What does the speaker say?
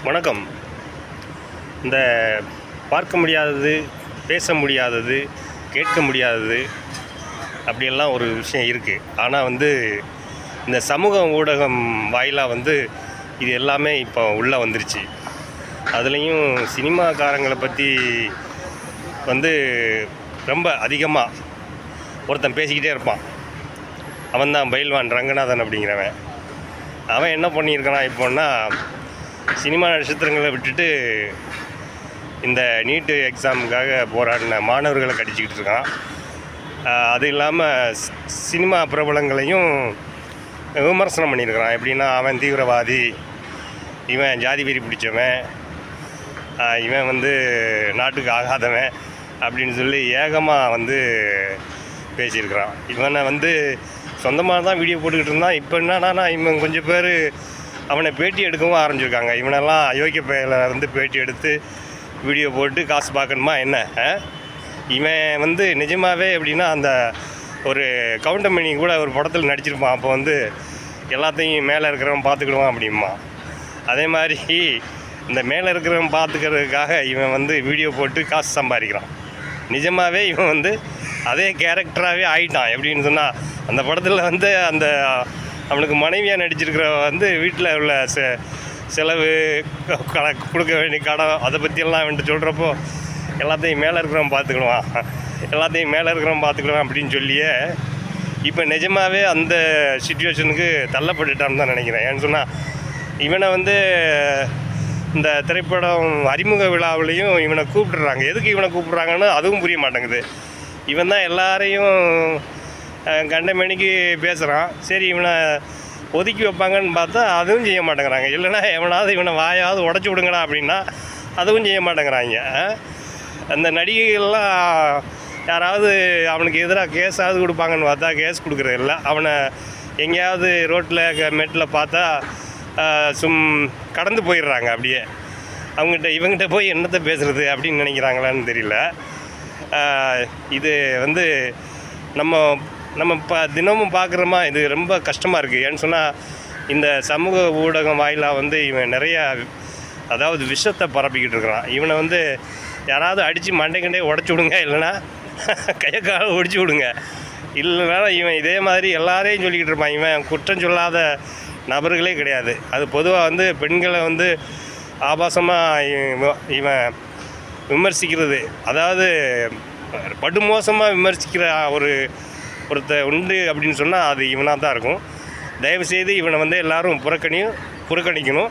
வணக்கம். இந்த பார்க்க முடியாதது, பேச முடியாதது, கேட்க முடியாதது அப்படியெல்லாம் ஒரு விஷயம் இருக்குது. ஆனால் இந்த சமூக ஊடகம் வாயிலாக இது எல்லாமே இப்போ உள்ளே வந்துருச்சு. அதுலேயும் சினிமாக்காரங்களை பற்றி ரொம்ப அதிகமாக ஒருத்தன் பேசிக்கிட்டே இருப்பான். அவன் தான் பயில்வான் ரங்கநாதன் அப்படிங்கிறவன். அவன் என்ன பண்ணியிருக்கான் இப்போன்னா, சினிமா நட்சத்திரங்களை விட்டுட்டு இந்த நீட்டு எக்ஸாமுக்காக போராடின மாணவர்களை கடிச்சிக்கிட்டு இருக்கான். அது இல்லாமல் சினிமா பிரபலங்களையும் விமர்சனம் பண்ணியிருக்கிறான். எப்படின்னா, அவன் தீவிரவாதி, இவன் ஜாதி வெறி பிடிச்சவன், இவன் நாட்டுக்கு ஆகாதவன் அப்படின்னு சொல்லி ஏகமாக பேசியிருக்கிறான். இவனை சொந்தமாக தான் வீடியோ போட்டுக்கிட்டு இருந்தான். இப்போ என்னன்னா, இவன் கொஞ்சம் பேர் அவனை பேட்டி எடுக்கவும் ஆரம்பிச்சிருக்காங்க. இவனெல்லாம் அயோக்கிய பெயரில் பேட்டி எடுத்து வீடியோ போட்டு காசு பார்க்கணுமா என்ன? இவன் நிஜமாகவே எப்படின்னா, அந்த ஒரு கவுண்டமணி கூட ஒரு படத்தில் நடிச்சிருப்பான். அப்போ எல்லாத்தையும் மேலே இருக்கிறவன் பார்த்துக்கிடுவான் அப்படிமா. அதே மாதிரி இந்த மேலே இருக்கிறவன் பார்த்துக்கிறதுக்காக இவன் வீடியோ போட்டு காசு சம்பாதிக்கிறான். நிஜமாகவே இவன் அதே கேரக்டராகவே ஆகிட்டான். எப்படின்னு சொன்னால், அந்த படத்தில் அந்த அவனுக்கு மனைவியாக நடிச்சிருக்கிற வீட்டில் உள்ள செலவு கொடுக்க வேண்டிய கடன் அதை பற்றியெல்லாம் சொல்கிறப்போ எல்லாத்தையும் மேலே இருக்கிறவன் பார்த்துக்கிடுவான் அப்படின்னு சொல்லியே இப்போ நிஜமாகவே அந்த சிச்சுவேஷனுக்கு தள்ளப்பட்டுட்டான்னு தான் நினைக்கிறேன். ஏன்னு சொன்னால், இவனை இந்த திரைப்படம் அறிமுக விழாவிலையும் இவனை கூப்பிட்டுறாங்க. எதுக்கு இவனை கூப்பிட்றாங்கன்னு அதுவும் புரிய மாட்டேங்குது. இவன் தான் எல்லாரையும் கண்டமேனிக்கு பேசுகிறான். சரி, இவனை ஒதுக்கி வைப்பாங்கன்னு பார்த்தா அதுவும் செய்ய மாட்டேங்கிறாங்க. இல்லைனா எவனாவது இவனை வாயாவது உடச்சி விடுங்கடா அப்படின்னா அதுவும் செய்ய மாட்டேங்கிறாங்க. அந்த நடிகைகள்லாம் யாராவது அவனுக்கு எதிராக கேஸாவது கொடுப்பாங்கன்னு பார்த்தா கேஸ் கொடுக்குறது இல்லை. அவனை எங்கேயாவது ரோட்டில் மெட்டில் பார்த்தா கடந்து போயிடுறாங்க. அப்படியே இவங்ககிட்ட போய் என்னத்தை பேசுகிறது அப்படின்னு நினைக்கிறாங்களான்னு தெரியல. இது நம்ம தினமும் பார்க்குறோமா, இது ரொம்ப கஷ்டமாக இருக்குது. ஏன்னு சொன்னால், இந்த சமூக ஊடகம் வாயிலாக இவன் நிறையா அதாவது விஷத்தை பரப்பிக்கிட்டு இருக்கிறான். இவனை யாராவது அடித்து மண்டைக்கண்டே உடச்சி விடுங்க, இல்லைனா கையை காலை ஒடிச்சு விடுங்க. இல்லைனா இவன் இதே மாதிரி எல்லாரையும் சொல்லிக்கிட்டு இருப்பான். இவன் குற்றம் சொல்லாத நபர்களே கிடையாது. அது பொதுவாக பெண்களை ஆபாசமாக இவன் விமர்சிக்கிறது, அதாவது படுமோசமாக விமர்சிக்கிற ஒருத்தர் உண்டு அப்படின்னு சொன்னால் அது இவனாக தான் இருக்கும். தயவுசெய்து இவனை எல்லோரும் புறக்கணிக்கணும்.